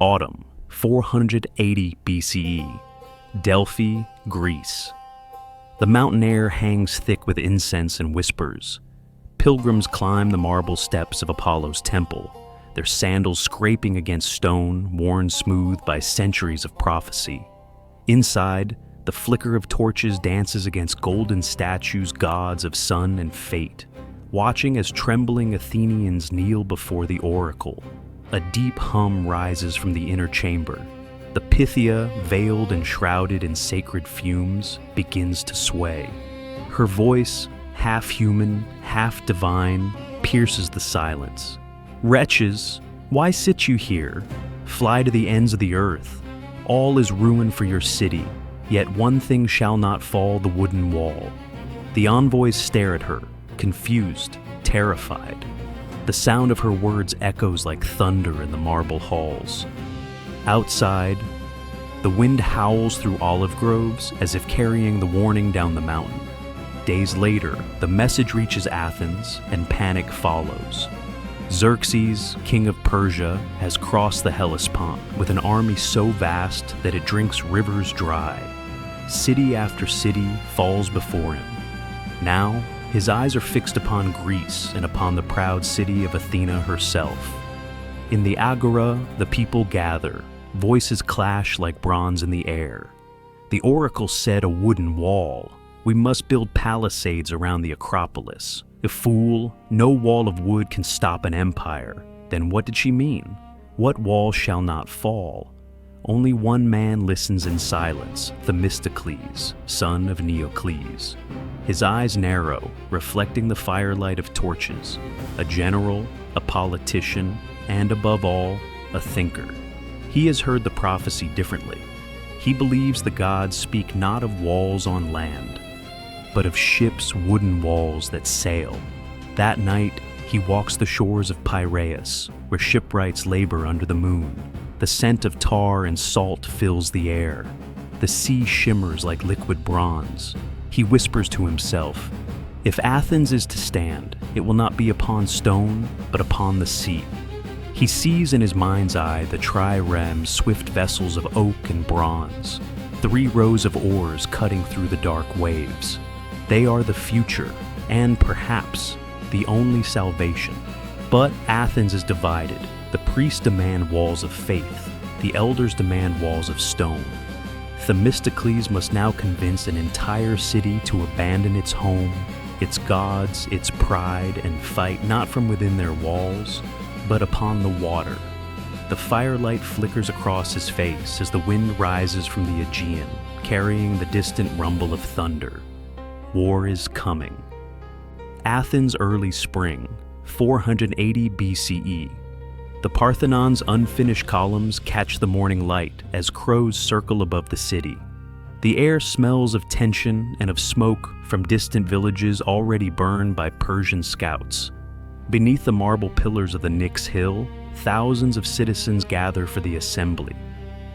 Autumn, 480 BCE, Delphi, Greece. The mountain air hangs thick with incense and whispers. Pilgrims climb the marble steps of Apollo's temple, their sandals scraping against stone worn smooth by centuries of prophecy. Inside, the flicker of torches dances against golden statues, gods of sun and fate, watching as trembling Athenians kneel before the oracle. A deep hum rises from the inner chamber. The Pythia, veiled and shrouded in sacred fumes, begins to sway. Her voice, half human, half divine, pierces the silence. Wretches, why sit you here? Fly to the ends of the earth. All is ruin for your city, yet one thing shall not fall, the wooden wall. The envoys stare at her, confused, terrified. The sound of her words echoes like thunder in the marble halls. Outside, the wind howls through olive groves as if carrying the warning down the mountain. Days later, the message reaches Athens and panic follows. Xerxes, king of Persia, has crossed the Hellespont with an army so vast that it drinks rivers dry. City after city falls before him. Now, his eyes are fixed upon Greece and upon the proud city of Athena herself. In the agora, the people gather. Voices clash like bronze in the air. The oracle said a wooden wall. We must build palisades around the Acropolis. A fool, no wall of wood can stop an empire. Then what did she mean? What wall shall not fall? Only one man listens in silence, Themistocles, son of Neocles. His eyes narrow, reflecting the firelight of torches. A general, a politician, and above all, a thinker. He has heard the prophecy differently. He believes the gods speak not of walls on land, but of ships' wooden walls that sail. That night, he walks the shores of Piraeus, where shipwrights labor under the moon. The scent of tar and salt fills the air. The sea shimmers like liquid bronze. He whispers to himself, "If Athens is to stand, it will not be upon stone, but upon the sea." He sees in his mind's eye the triremes, swift vessels of oak and bronze, 3 rows of oars cutting through the dark waves. They are the future, and perhaps the only salvation. But Athens is divided. The priests demand walls of faith. The elders demand walls of stone. Themistocles must now convince an entire city to abandon its home, its gods, its pride, and fight not from within their walls, but upon the water. The firelight flickers across his face as the wind rises from the Aegean, carrying the distant rumble of thunder. War is coming. Athens' early spring, 480 BCE. The Parthenon's unfinished columns catch the morning light as crows circle above the city. The air smells of tension and of smoke from distant villages already burned by Persian scouts. Beneath the marble pillars of the Nix Hill, thousands of citizens gather for the assembly.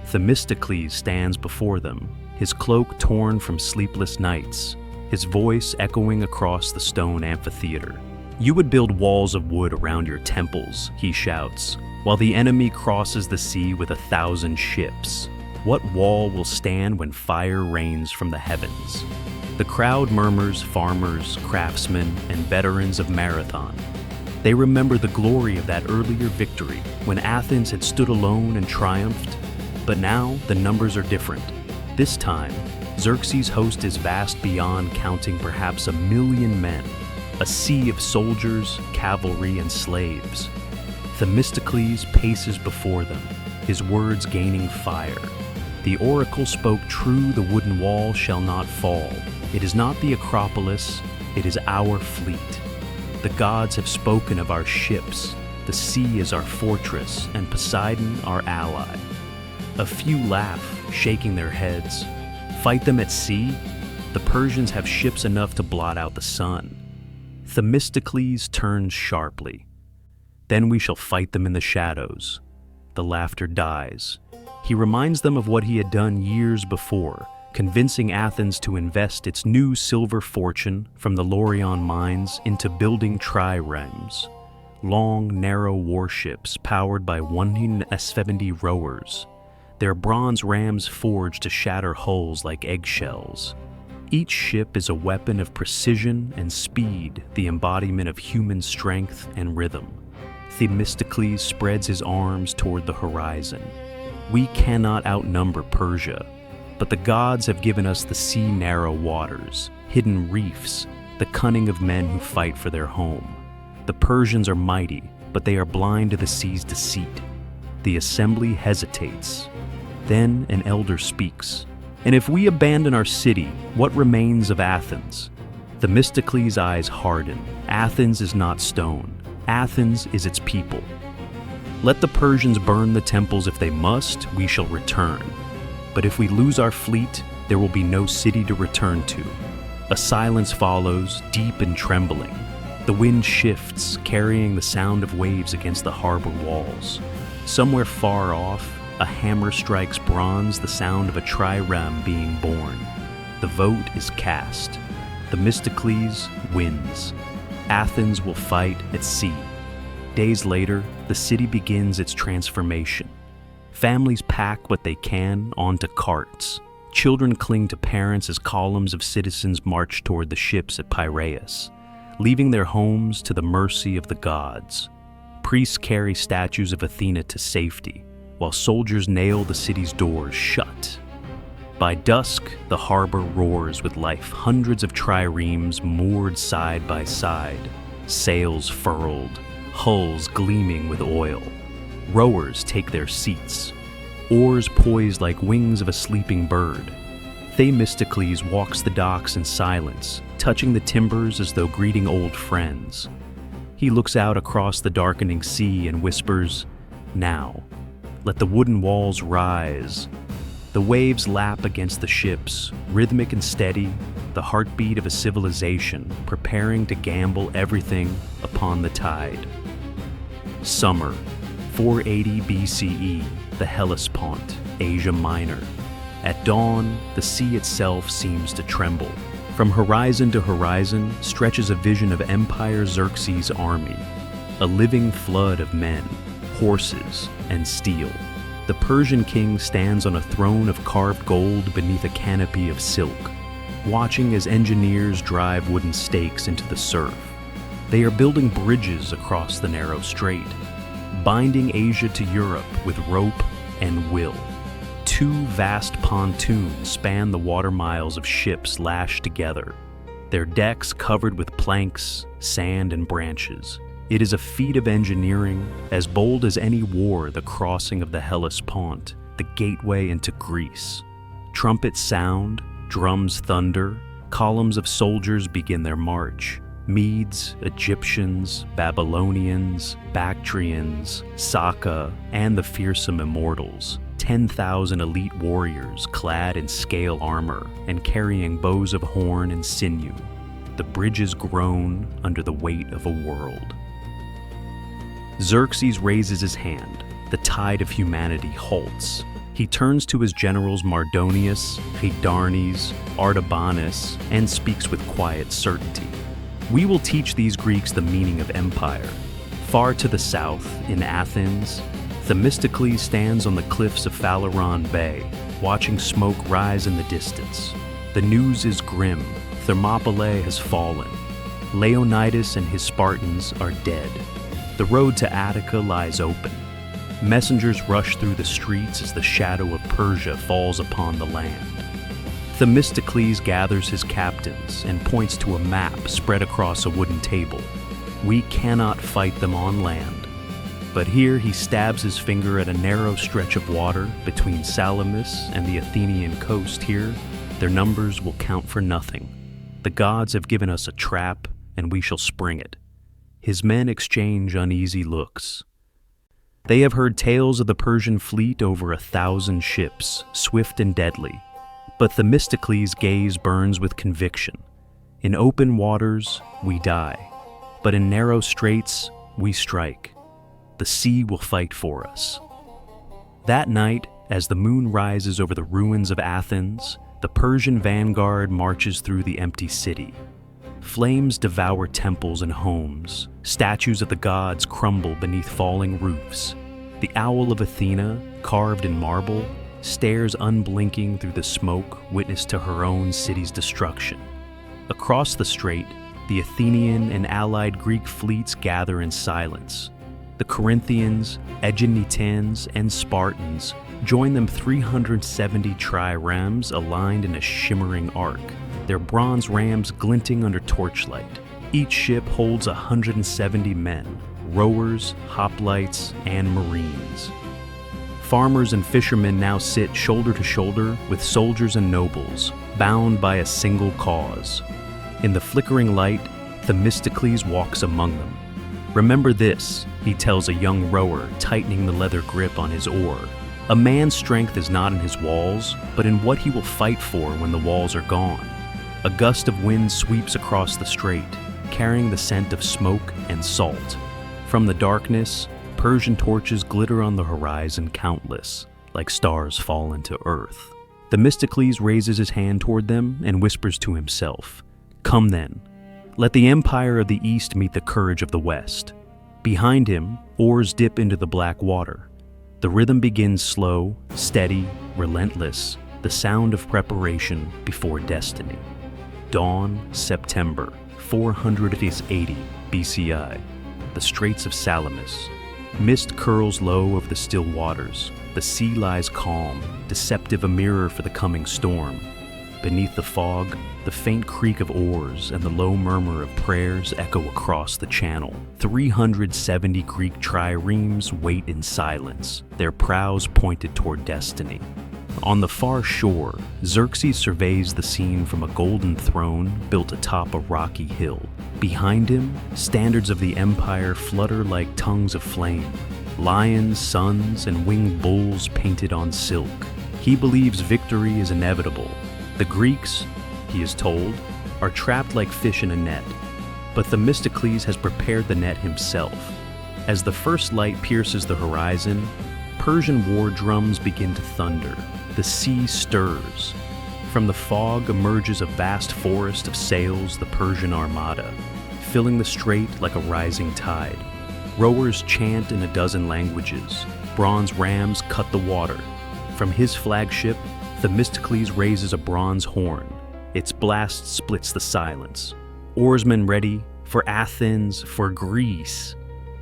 Themistocles stands before them, his cloak torn from sleepless nights, his voice echoing across the stone amphitheater. "You would build walls of wood around your temples," he shouts, "while the enemy crosses the sea with 1,000 ships. What wall will stand when fire rains from the heavens?" The crowd murmurs farmers, craftsmen, and veterans of Marathon. They remember the glory of that earlier victory when Athens had stood alone and triumphed. But now the numbers are different. This time, Xerxes' host is vast beyond counting perhaps 1,000,000 men, a sea of soldiers, cavalry, and slaves. Themistocles paces before them, his words gaining fire. The oracle spoke true, the wooden wall shall not fall. It is not the Acropolis, it is our fleet. The gods have spoken of our ships. The sea is our fortress, and Poseidon our ally. A few laugh, shaking their heads. Fight them at sea? The Persians have ships enough to blot out the sun. Themistocles turns sharply. Then we shall fight them in the shadows. The laughter dies. He reminds them of what he had done years before, convincing Athens to invest its new silver fortune from the Laurion mines into building triremes. long, narrow warships powered by 170 rowers, their bronze rams forged to shatter hulls like eggshells. Each ship is a weapon of precision and speed, the embodiment of human strength and rhythm. Themistocles spreads his arms toward the horizon. We cannot outnumber Persia, but the gods have given us the sea-narrow waters, hidden reefs, the cunning of men who fight for their home. The Persians are mighty, but they are blind to the sea's deceit. The assembly hesitates. Then an elder speaks. And if we abandon our city, what remains of Athens? Themistocles' eyes harden. Athens is not stone. Athens is its people. Let the Persians burn the temples if they must, we shall return. But if we lose our fleet, there will be no city to return to. A silence follows, deep and trembling. The wind shifts, carrying the sound of waves against the harbor walls. Somewhere far off, a hammer strikes bronze, the sound of a trireme being born. The vote is cast. Themistocles wins. Athens will fight at sea. Days later, the city begins its transformation. Families pack what they can onto carts. Children cling to parents as columns of citizens march toward the ships at Piraeus, leaving their homes to the mercy of the gods. Priests carry statues of Athena to safety, while soldiers nail the city's doors shut. By dusk, the harbor roars with life, hundreds of triremes moored side by side, sails furled, hulls gleaming with oil. Rowers take their seats, oars poised like wings of a sleeping bird. Themistocles walks the docks in silence, touching the timbers as though greeting old friends. He looks out across the darkening sea and whispers, "Now, let the wooden walls rise." The waves lap against the ships, rhythmic and steady, the heartbeat of a civilization preparing to gamble everything upon the tide. Summer, 480 BCE, the Hellespont, Asia Minor. At dawn, the sea itself seems to tremble. From horizon to horizon stretches a vision of Empire Xerxes' army, a living flood of men, horses, and steel. The Persian king stands on a throne of carved gold beneath a canopy of silk, watching as engineers drive wooden stakes into the surf. They are building bridges across the narrow strait, binding Asia to Europe with rope and will. Two vast pontoons span the water miles of ships lashed together, their decks covered with planks, sand, and branches. It is a feat of engineering, as bold as any war, the crossing of the Hellespont, the gateway into Greece. Trumpets sound, drums thunder, columns of soldiers begin their march. Medes, Egyptians, Babylonians, Bactrians, Saka, and the fearsome immortals. 10,000 elite warriors clad in scale armor and carrying bows of horn and sinew. The bridges groan under the weight of a world. Xerxes raises his hand. The tide of humanity halts. He turns to his generals Mardonius, Hydarnes, Artabanus, and speaks with quiet certainty. "We will teach these Greeks the meaning of empire." Far to the south, in Athens, Themistocles stands on the cliffs of Phaleron Bay, watching smoke rise in the distance. The news is grim. Thermopylae has fallen. Leonidas and his Spartans are dead. The road to Attica lies open. Messengers rush through the streets as the shadow of Persia falls upon the land. Themistocles gathers his captains and points to a map spread across a wooden table. We cannot fight them on land. But here he stabs his finger at a narrow stretch of water between Salamis and the Athenian coast. Here, their numbers will count for nothing. The gods have given us a trap, and we shall spring it. His men exchange uneasy looks. They have heard tales of the Persian fleet over 1,000 ships, swift and deadly. But Themistocles' gaze burns with conviction. In open waters, we die. But in narrow straits, we strike. The sea will fight for us. That night, as the moon rises over the ruins of Athens, the Persian vanguard marches through the empty city. Flames devour temples and homes. Statues of the gods crumble beneath falling roofs. The owl of Athena, carved in marble, stares unblinking through the smoke, witness to her own city's destruction. Across the strait, the Athenian and allied Greek fleets gather in silence. The Corinthians, Aeginetans, and Spartans join them 370 triremes aligned in a shimmering arc, their bronze rams glinting under torchlight. Each ship holds 170 men, rowers, hoplites, and marines. Farmers and fishermen now sit shoulder to shoulder with soldiers and nobles, bound by a single cause. In the flickering light, Themistocles walks among them. "Remember this," he tells a young rower, tightening the leather grip on his oar. "A man's strength is not in his walls, but in what he will fight for when the walls are gone." A gust of wind sweeps across the strait, carrying the scent of smoke and salt. From the darkness, Persian torches glitter on the horizon, countless, like stars fallen to earth. Themistocles raises his hand toward them and whispers to himself, "Come then, let the empire of the east meet the courage of the west." Behind him, oars dip into the black water. The rhythm begins slow, steady, relentless, the sound of preparation before destiny. Dawn, September, 480 BCI, the Straits of Salamis. Mist curls low over the still waters. The sea lies calm, deceptive, a mirror for the coming storm. Beneath the fog, the faint creak of oars and the low murmur of prayers echo across the channel. 370 Greek triremes wait in silence, their prows pointed toward destiny. On the far shore, Xerxes surveys the scene from a golden throne built atop a rocky hill. Behind him, standards of the empire flutter like tongues of flame, lions, suns, and winged bulls painted on silk. He believes victory is inevitable. The Greeks, he is told, are trapped like fish in a net, but Themistocles has prepared the net himself. As the first light pierces the horizon, Persian war drums begin to thunder. The sea stirs. From the fog emerges a vast forest of sails, the Persian armada, filling the strait like a rising tide. Rowers chant in a dozen languages. Bronze rams cut the water. From his flagship, Themistocles raises a bronze horn. Its blast splits the silence. Oarsmen ready, for Athens, for Greece.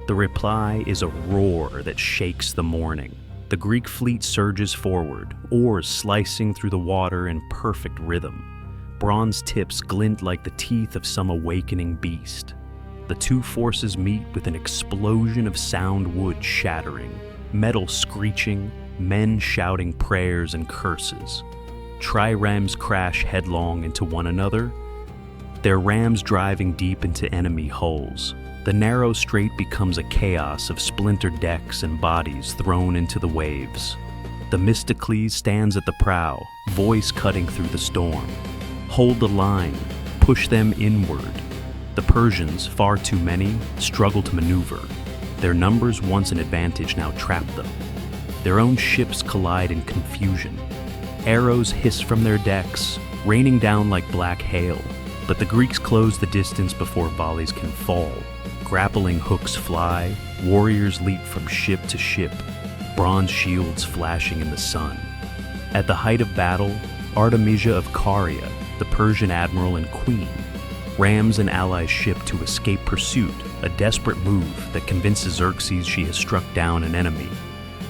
The reply is a roar that shakes the morning. The Greek fleet surges forward, oars slicing through the water in perfect rhythm. Bronze tips glint like the teeth of some awakening beast. The two forces meet with an explosion of sound, wood shattering, metal screeching, men shouting prayers and curses. Triremes crash headlong into one another, their rams driving deep into enemy hulls. The narrow strait becomes a chaos of splintered decks and bodies thrown into the waves. Themistocles stands at the prow, voice cutting through the storm. Hold the line, push them inward. The Persians, far too many, struggle to maneuver. Their numbers, once an advantage, now trap them. Their own ships collide in confusion. Arrows hiss from their decks, raining down like black hail. But the Greeks close the distance before volleys can fall. Grappling hooks fly, warriors leap from ship to ship, bronze shields flashing in the sun. At the height of battle, Artemisia of Caria, the Persian admiral and queen, rams an ally's ship to escape pursuit, a desperate move that convinces Xerxes she has struck down an enemy.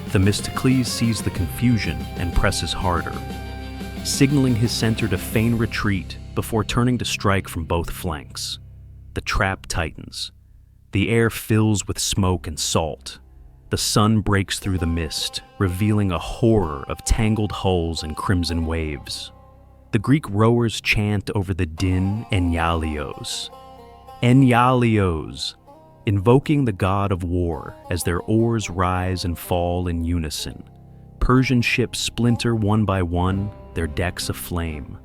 Themistocles sees the confusion and presses harder, signaling his center to feign retreat before turning to strike from both flanks. The trap tightens. The air fills with smoke and salt. The sun breaks through the mist, revealing a horror of tangled hulls and crimson waves. The Greek rowers chant over the din Enalios. Enalios, invoking the god of war as their oars rise and fall in unison. Persian ships splinter one by one, their decks aflame.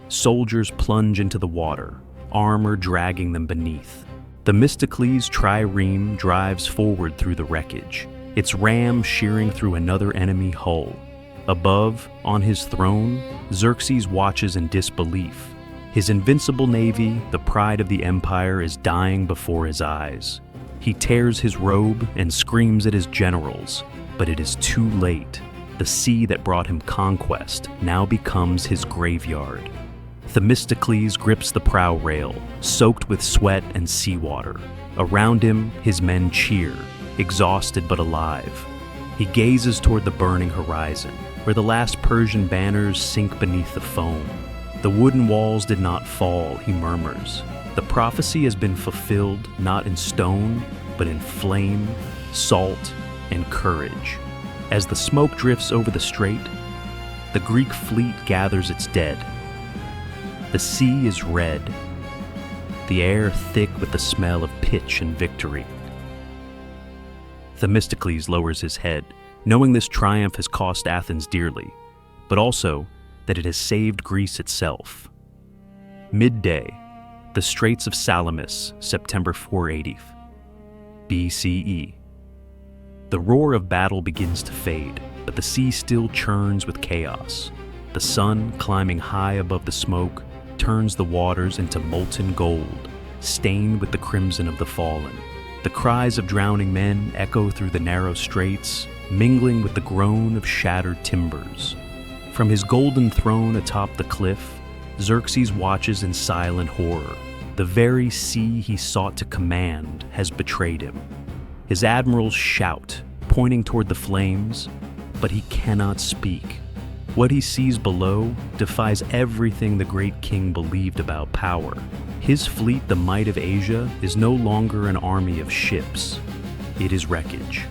Soldiers plunge into the water, armor dragging them beneath. Themistocles' trireme drives forward through the wreckage, its ram shearing through another enemy hull. Above, on his throne, Xerxes watches in disbelief, His invincible navy, the pride of the empire, is dying before his eyes. He tears his robe and screams at his generals, but it is too late. The sea that brought him conquest now becomes his graveyard. Themistocles grips the prow rail, soaked with sweat and seawater. Around him, his men cheer, exhausted but alive. He gazes toward the burning horizon, where the last Persian banners sink beneath the foam. The wooden walls did not fall, he murmurs. The prophecy has been fulfilled not in stone, but in flame, salt, and courage. As the smoke drifts over the strait, the Greek fleet gathers its dead. The sea is red, the air thick with the smell of pitch and victory. Themistocles lowers his head, knowing this triumph has cost Athens dearly, but also that it has saved Greece itself. Midday, the Straits of Salamis, September 480 BCE. The roar of battle begins to fade, but the sea still churns with chaos. The sun, climbing high above the smoke, turns the waters into molten gold, stained with the crimson of the fallen. The cries of drowning men echo through the narrow straits, mingling with the groan of shattered timbers. From his golden throne atop the cliff, Xerxes watches in silent horror. The very sea he sought to command has betrayed him. His admirals shout, pointing toward the flames, but he cannot speak. What he sees below defies everything the great king believed about power. His fleet, the might of Asia, is no longer an army of ships. It is wreckage.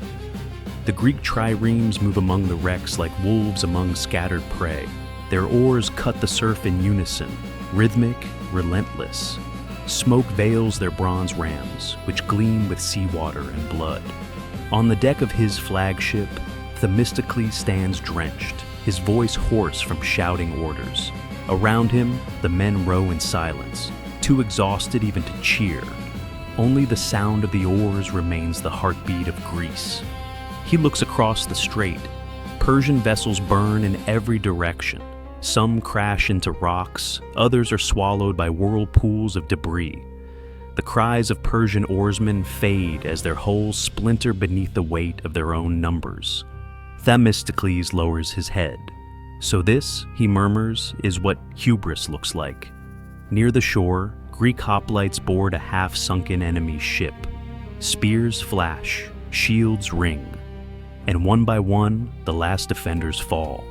The Greek triremes move among the wrecks like wolves among scattered prey. Their oars cut the surf in unison, rhythmic, relentless. Smoke veils their bronze rams, which gleam with seawater and blood. On the deck of his flagship, Themistocles stands drenched, his voice hoarse from shouting orders. Around him, the men row in silence, too exhausted even to cheer. Only the sound of the oars remains the heartbeat of Greece. He looks across the strait. Persian vessels burn in every direction. Some crash into rocks, others are swallowed by whirlpools of debris. The cries of Persian oarsmen fade as their hulls splinter beneath the weight of their own numbers. Themistocles lowers his head. So this, he murmurs, is what hubris looks like. Near the shore, Greek hoplites board a half-sunken enemy ship. Spears flash, shields ring, and one by one, the last defenders fall.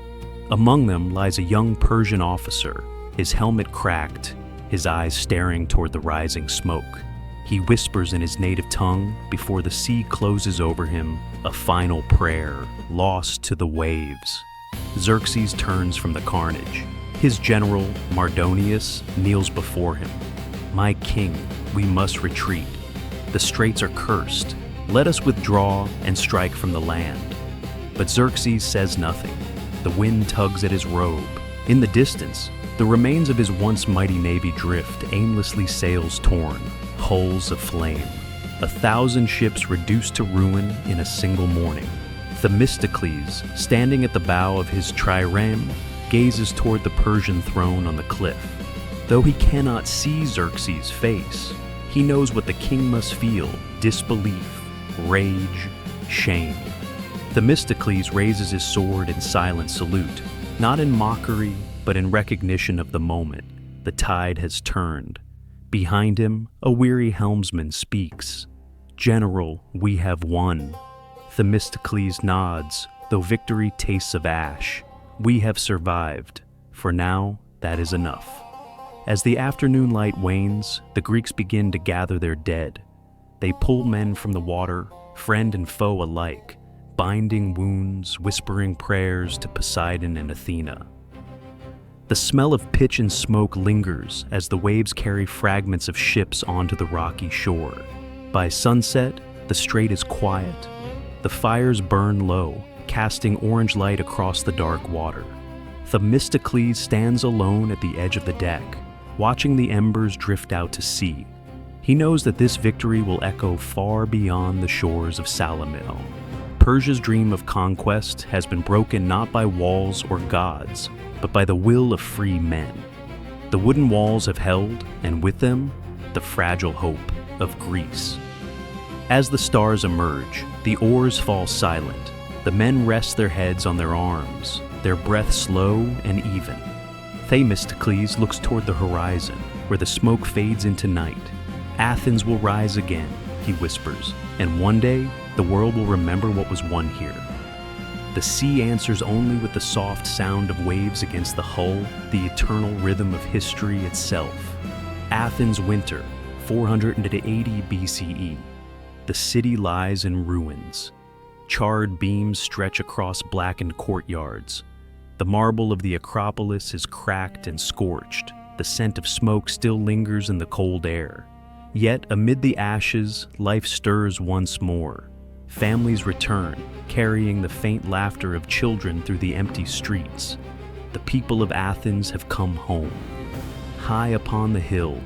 Among them lies a young Persian officer, his helmet cracked, his eyes staring toward the rising smoke. He whispers in his native tongue before the sea closes over him, a final prayer, lost to the waves. Xerxes turns from the carnage. His general, Mardonius, kneels before him. "My king, we must retreat. The straits are cursed. Let us withdraw and strike from the land." But Xerxes says nothing. The wind tugs at his robe. In the distance, the remains of his once mighty navy drift, aimlessly sails torn, hulls aflame. 1,000 ships reduced to ruin in a single morning. Themistocles, standing at the bow of his trireme, gazes toward the Persian throne on the cliff. Though he cannot see Xerxes' face, he knows what the king must feel: disbelief, rage, shame. Themistocles raises his sword in silent salute, not in mockery, but in recognition of the moment. The tide has turned. Behind him, a weary helmsman speaks. "General, we have won." Themistocles nods, though victory tastes of ash. "We have survived. For now, that is enough." As the afternoon light wanes, the Greeks begin to gather their dead. They pull men from the water, friend and foe alike, binding wounds, whispering prayers to Poseidon and Athena. The smell of pitch and smoke lingers as the waves carry fragments of ships onto the rocky shore. By sunset, the strait is quiet. The fires burn low, casting orange light across the dark water. Themistocles stands alone at the edge of the deck, watching the embers drift out to sea. He knows that this victory will echo far beyond the shores of Salamis. Persia's dream of conquest has been broken not by walls or gods, but by the will of free men. The wooden walls have held, and with them, the fragile hope of Greece. As the stars emerge, the oars fall silent. The men rest their heads on their arms, their breath slow and even. Themistocles looks toward the horizon, where the smoke fades into night. Athens will rise again, he whispers, and one day, the world will remember what was won here. The sea answers only with the soft sound of waves against the hull, the eternal rhythm of history itself. Athens winter, 480 BCE. The city lies in ruins. Charred beams stretch across blackened courtyards. The marble of the Acropolis is cracked and scorched. The scent of smoke still lingers in the cold air. Yet, amid the ashes, life stirs once more. Families return, carrying the faint laughter of children through the empty streets. The people of Athens have come home. High upon the hill,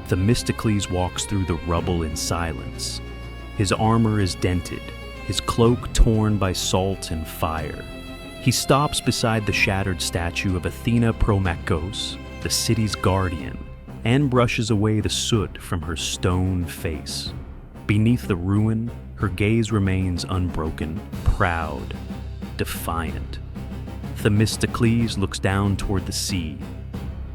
Themistocles walks through the rubble in silence. His armor is dented, his cloak torn by salt and fire. He stops beside the shattered statue of Athena Promachos, the city's guardian, and brushes away the soot from her stone face. Beneath the ruin, her gaze remains unbroken, proud, defiant. Themistocles looks down toward the sea,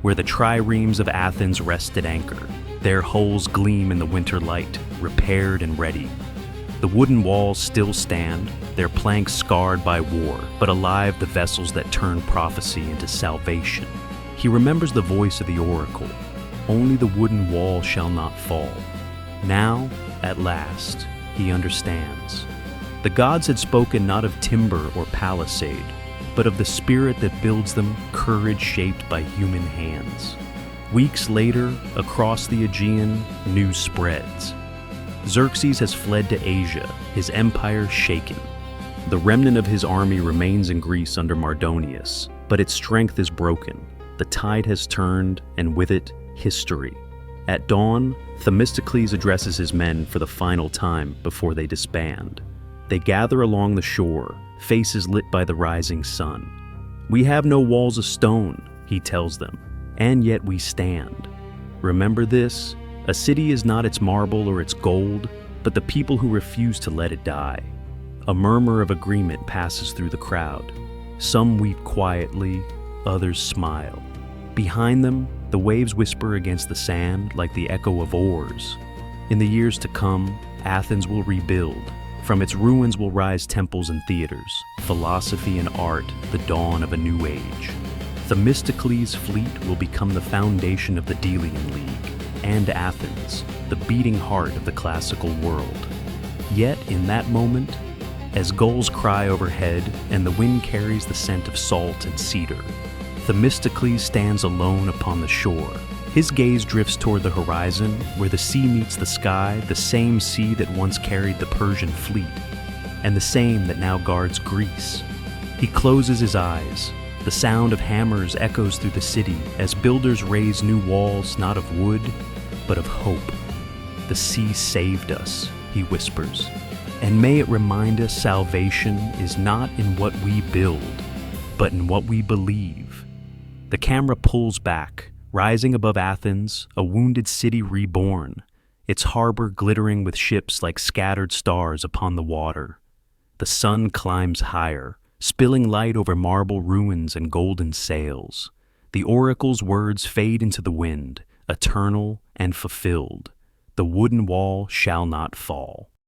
where the triremes of Athens rest at anchor. Their hulls gleam in the winter light, repaired and ready. The wooden walls still stand, their planks scarred by war, but alive the vessels that turn prophecy into salvation. He remembers the voice of the oracle. Only the wooden wall shall not fall. Now, at last, he understands. The gods had spoken not of timber or palisade, but of the spirit that builds them, courage shaped by human hands. Weeks later, across the Aegean, news spreads. Xerxes has fled to Asia, his empire shaken. The remnant of his army remains in Greece under Mardonius, but its strength is broken. The tide has turned, and with it, history. At dawn, Themistocles addresses his men for the final time before they disband. They gather along the shore, faces lit by the rising sun. "We have no walls of stone," he tells them, "and yet we stand. Remember this, a city is not its marble or its gold, but the people who refuse to let it die." A murmur of agreement passes through the crowd. Some weep quietly, others smile. Behind them, the waves whisper against the sand like the echo of oars. In the years to come, Athens will rebuild. From its ruins will rise temples and theaters, philosophy and art, the dawn of a new age. Themistocles' fleet will become the foundation of the Delian League, and Athens, the beating heart of the classical world. Yet, in that moment, as gulls cry overhead and the wind carries the scent of salt and cedar, Themistocles stands alone upon the shore. His gaze drifts toward the horizon, where the sea meets the sky, the same sea that once carried the Persian fleet, and the same that now guards Greece. He closes his eyes. The sound of hammers echoes through the city as builders raise new walls not of wood, but of hope. "The sea saved us," he whispers, "and may it remind us salvation is not in what we build, but in what we believe." The camera pulls back, rising above Athens, a wounded city reborn, its harbor glittering with ships like scattered stars upon the water. The sun climbs higher, spilling light over marble ruins and golden sails. The oracle's words fade into the wind, eternal and fulfilled. The wooden wall shall not fall.